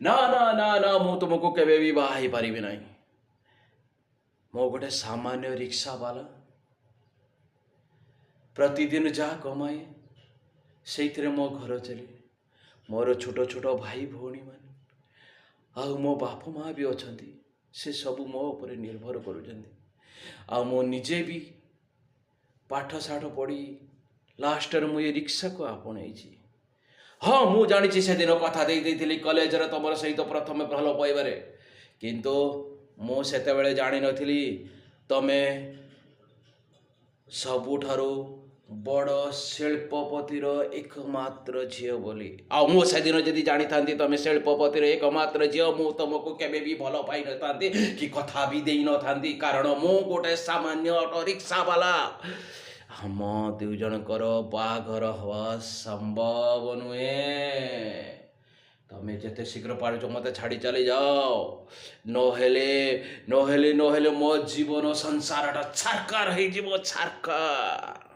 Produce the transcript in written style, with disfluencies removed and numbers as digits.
ନା ନା ନା ନା ମୁଁ ତୁମକୁ କେବେ ବି ବାହା ହେଇପାରିବି ନାହିଁ। ମୁଁ ଗୋଟେ ସାମାନ୍ୟ ରିକ୍ସା ବାଲା, ପ୍ରତିଦିନ ଯାହା କମାଏ ସେଇଥିରେ ମୋ ଘର ଚାଲେ। ମୋର ଛୋଟ ଛୋଟ ଭାଇ ଭଉଣୀମାନେ ଆଉ ମୋ ବାପା ମା' ବି ଅଛନ୍ତି, ସେ ସବୁ ମୋ ଉପରେ ନିର୍ଭର କରୁଛନ୍ତି। ଆଉ ମୁଁ ନିଜେ ବି ପାଠଶାଠ ପଢ଼ି ଲାଷ୍ଟରେ ମୁଁ ଏ ରିକ୍ସାକୁ ଆପଣେଇଛି। ହଁ ମୁଁ ଜାଣିଛି ସେଦିନ କଥା ଦେଇଥିଲି କଲେଜରେ ତମର ସହିତ ପ୍ରଥମେ ଭଲ ପାଇବାରେ, କିନ୍ତୁ ମୁଁ ସେତେବେଳେ ଜାଣିନଥିଲି ତମେ ସବୁଠାରୁ ବଡ଼ ଶିଳ୍ପପତିର ଏକମାତ୍ର ଝିଅ ବୋଲି। ଆଉ ମୁଁ ସେଦିନ ଯଦି ଜାଣିଥାନ୍ତି ତମେ ଶିଳ୍ପପତିର ଏକମାତ୍ର ଝିଅ, ମୁଁ ତମକୁ କେବେ ବି ଭଲ ପାଇନଥାନ୍ତି କି କଥା ବି ଦେଇନଥାନ୍ତି, କାରଣ ମୁଁ ଗୋଟେ ସାମାନ୍ୟ ଅଟୋ ରିକ୍ସା ବାଲା। ଆମ ଦୁଇ ଜଣଙ୍କର ବାହାଘର ହେବା ସମ୍ଭବ ନୁହେଁ। ତମେ ଯେତେ ଶୀଘ୍ର ପାରୁଛ ମୋତେ ଛାଡ଼ି ଚାଲିଯାଅ, ନହେଲେ ନହେଲେ ନହେଲେ ମୋ ଜୀବନ ସଂସାରଟା ଛାରକାର ହେଇଯିବ, ଛାରକାର।